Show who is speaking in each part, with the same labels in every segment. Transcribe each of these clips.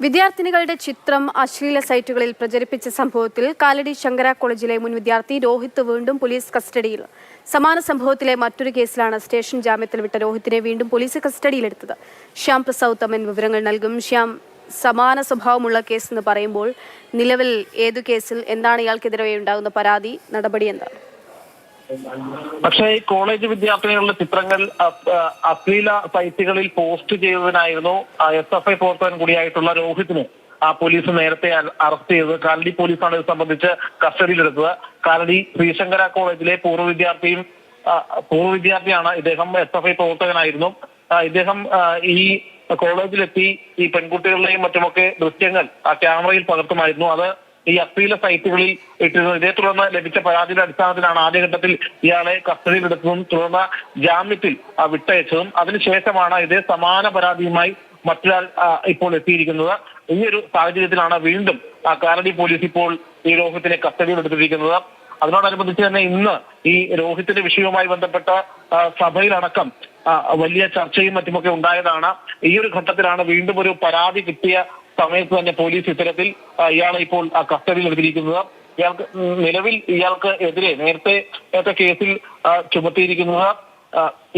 Speaker 1: വിദ്യാർത്ഥിനികളുടെ ചിത്രം അശ്ലീല സൈറ്റുകളിൽ പ്രചരിപ്പിച്ച സംഭവത്തിൽ കാലടി ശങ്കര കോളേജിലെ മുൻ വിദ്യാർത്ഥി രോഹിത് വീണ്ടും പോലീസ് കസ്റ്റഡിയിൽ. സമാന സംഭവത്തിലെ മറ്റൊരു കേസിലാണ് സ്റ്റേഷൻ ജാമ്യത്തിൽ വിട്ട രോഹിത്തിനെ വീണ്ടും പോലീസ് കസ്റ്റഡിയിലെടുത്തത്. ശ്യാം പ്രസാദ് തമ്മൻ വിവരങ്ങൾ നൽകും. ശ്യാം, സമാന സ്വഭാവമുള്ള കേസ് എന്ന് പറയുമ്പോൾ നിലവിൽ ഏതു കേസിൽ എന്താണ് ഇയാൾക്കെതിരെ ഉണ്ടാകുന്ന പരാതി, നടപടി എന്താണ്?
Speaker 2: പക്ഷേ ഈ കോളേജ് വിദ്യാർത്ഥിനികളുടെ ചിത്രങ്ങൾ അശ്ലീല സൈറ്റുകളിൽ പോസ്റ്റ് ചെയ്തതിനായിരുന്നു SFI പ്രവർത്തകൻ കൂടിയായിട്ടുള്ള രോഹിത്തിനെ പോലീസ് നേരത്തെ അറസ്റ്റ് ചെയ്തത്. കാലടി പോലീസാണ് ഇത് സംബന്ധിച്ച് കസ്റ്റഡിയിലെടുത്തത്. കാലടി ശ്രീശങ്കര കോളേജിലെ പൂർവ്വ വിദ്യാർത്ഥിയാണ് ഇദ്ദേഹം. SFI പ്രവർത്തകനായിരുന്നു ഇദ്ദേഹം. ഈ കോളേജിലെത്തി ഈ പെൺകുട്ടികളുടെയും മറ്റുമൊക്കെ ദൃശ്യങ്ങൾ ക്യാമറയിൽ പകർത്തുമായിരുന്നു. അത് ഈ അശ്ലീല സൈറ്റുകളിൽ ഇട്ടിരുന്നു. ഇതേ തുടർന്ന് ലഭിച്ച പരാതിയുടെ അടിസ്ഥാനത്തിലാണ് ആദ്യഘട്ടത്തിൽ ഇയാളെ കസ്റ്റഡിയിലെടുത്തതും തുടർന്ന് ജാമ്യത്തിൽ വിട്ടയച്ചതും. അതിനുശേഷമാണ് ഇതേ സമാന പരാതിയുമായി മറ്റൊരാൾ ഇപ്പോൾ എത്തിയിരിക്കുന്നത്. ഈ ഒരു സാഹചര്യത്തിലാണ് വീണ്ടും കാലടി പോലീസ് ഇപ്പോൾ ഈ രോഹിത്തിനെ കസ്റ്റഡിയിലെടുത്തിരിക്കുന്നത്. അതിനോടനുബന്ധിച്ച് തന്നെ ഇന്ന് ഈ രോഹിത്തിന്റെ വിഷയവുമായി ബന്ധപ്പെട്ട സഭയിലടക്കം വലിയ ചർച്ചയും മറ്റുമൊക്കെ ഉണ്ടായതാണ്. ഈ ഒരു ഘട്ടത്തിലാണ് വീണ്ടും ഒരു പരാതി കിട്ടിയ സമയത്ത് തന്നെ പോലീസ് ഇത്തരത്തിൽ ഇയാളെ ഇപ്പോൾ കസ്റ്റഡിയിൽ എടുത്തിരിക്കുന്നത്. നിലവിൽ ഇയാൾക്ക് എതിരെ നേരത്തെ കേസിൽ ചുമത്തിയിരിക്കുന്നത്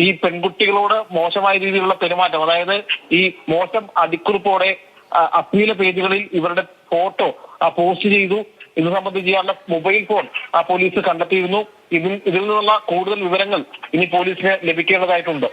Speaker 2: ഈ പെൺകുട്ടികളോട് മോശമായ രീതിയിലുള്ള പെരുമാറ്റം, അതായത് ഈ മോശം അടിക്കുറിപ്പോടെ അശ്ലീല പേജുകളിൽ ഇവരുടെ ഫോട്ടോ പോസ്റ്റ് ചെയ്തു. ഇത് സംബന്ധിച്ച് ഇയാളുടെ മൊബൈൽ ഫോൺ പോലീസ് കണ്ടെത്തിയിരുന്നു. ഇതിൽ നിന്നുള്ള കൂടുതൽ വിവരങ്ങൾ ഇനി പോലീസിന് ലഭിക്കേണ്ടതായിട്ടുണ്ട്.